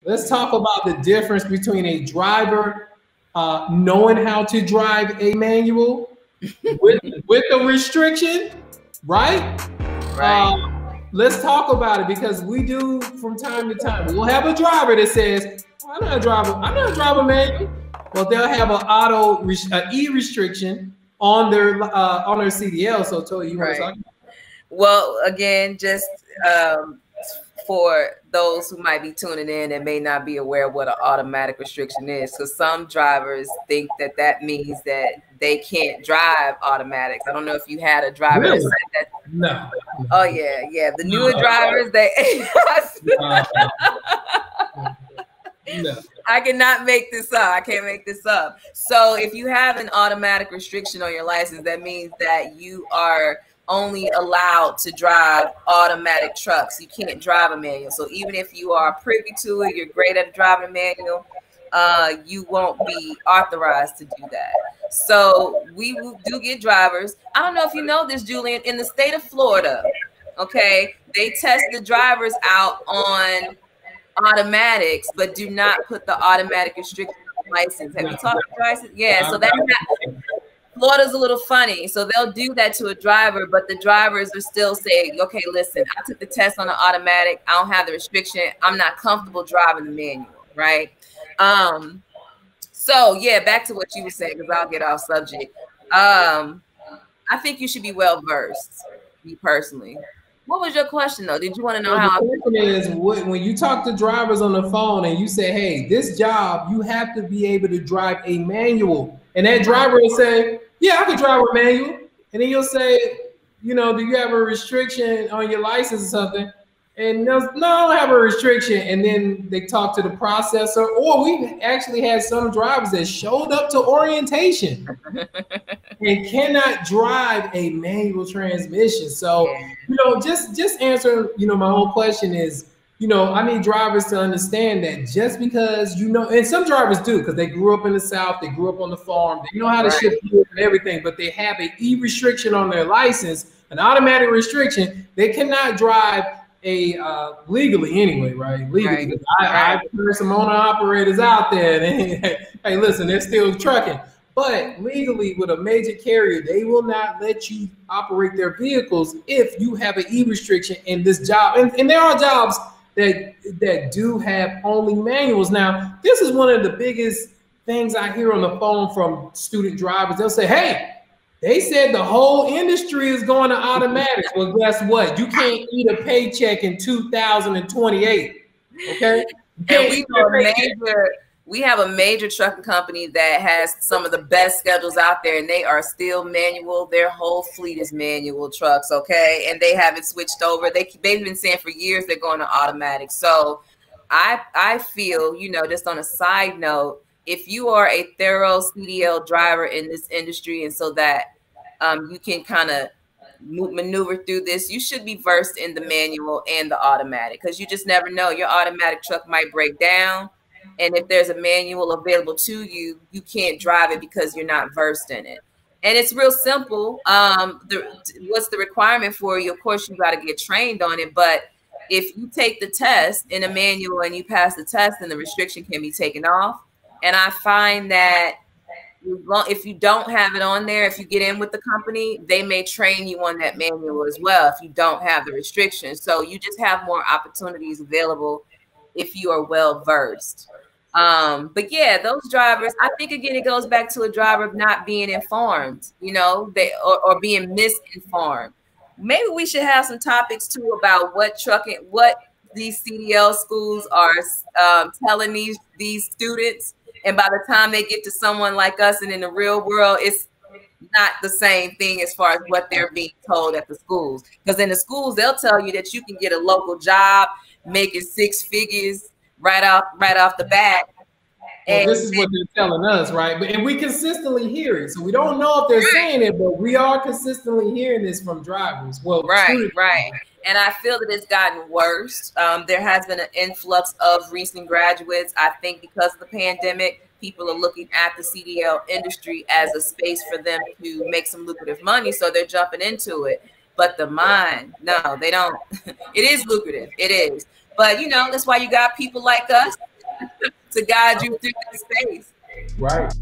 Let's talk about the difference between a driver knowing how to drive a manual with a restriction, right? Let's talk about it because we do from time to time. We'll have a driver that says, oh, I'm not a driver manual. Well, they'll have an E restriction on their CDL. So, Toya, you want to talk about it? Well, again, just for those who might be tuning in and may not be aware of what an automatic restriction is. So some drivers think that that means that they can't drive automatics. I don't know if you had a driver really? that said that. No. Oh, yeah. The newer drivers, they... No. I cannot make this up. I can't make this up. So if you have an automatic restriction on your license, that means that you are only allowed to drive automatic trucks. You can't drive a manual. So even if you are privy to it, you're great at driving a manual, you won't be authorized to do that. So we do get drivers. I don't know if you know this, Julian, in the state of Florida, okay, they test the drivers out on automatics, but do not put the automatic restriction on the license. Have you talked to drivers? Yeah, so that's not... Florida's a little funny. So they'll do that to a driver, but the drivers are still saying, okay, listen, I took the test on the automatic. I don't have the restriction. I'm not comfortable driving the manual, right? So yeah, back to what you were saying, because I'll get off subject. I think you should be well-versed, me personally. What was your question, though? Did you want to know how? The question is, when you talk to drivers on the phone and you say, hey, this job, you have to be able to drive a manual. And that driver will say, yeah, I can drive a manual. And then you'll say, you know, do you have a restriction on your license or something? And no, I don't have a restriction. And then they talk to the processor. Or we actually had some drivers that showed up to orientation and cannot drive a manual transmission. So, you know, just answer, you know, my whole question is, you know, I need drivers to understand that just because, you know, and some drivers do because they grew up in the South, they grew up on the farm, they know how to ship and everything, but they have an E restriction on their license, an automatic restriction. They cannot drive a legally anyway, right? Legally. I've heard some owner operators out there and hey, listen, they're still trucking. But legally, with a major carrier, they will not let you operate their vehicles if you have an E restriction in this job. And there are jobs that do have only manuals. Now, this is one of the biggest things I hear on the phone from student drivers. They'll say, hey, they said the whole industry is going to automatics. Well, guess what? You can't eat a paycheck in 2028. Okay? And we have a major trucking company that has some of the best schedules out there, and they are still manual. Their whole fleet is manual trucks, okay? And they haven't switched over. They've been saying for years they're going to automatic. So I feel, you know, just on a side note, if you are a thorough CDL driver in this industry, and so that you can kind of maneuver through this, you should be versed in the manual and the automatic, because you just never know. Your automatic truck might break down. And if there's a manual available to you, you can't drive it because you're not versed in it. And it's real simple. What's the requirement for you? Of course, you got to get trained on it. But if you take the test in a manual and you pass the test, then the restriction can be taken off. And I find that if you don't have it on there, if you get in with the company, they may train you on that manual as well if you don't have the restriction. So you just have more opportunities available if you are well versed. But yeah, those drivers, I think again, it goes back to a driver not being informed, you know, or being misinformed. Maybe we should have some topics too about what these CDL schools are telling these students. And by the time they get to someone like us and in the real world, it's not the same thing as far as what they're being told at the schools. Because in the schools, they'll tell you that you can get a local job making 6 figures right off the bat. Well, this is what they're telling us, right? And we consistently hear it. So we don't know if they're saying it, but we are consistently hearing this from drivers. Well, right. And I feel that it's gotten worse. There has been an influx of recent graduates. I think because of the pandemic, people are looking at the CDL industry as a space for them to make some lucrative money. So they're jumping into it. But the mind, no, they don't. It is lucrative. It is. But, you know, that's why you got people like us to guide you through that space. Right.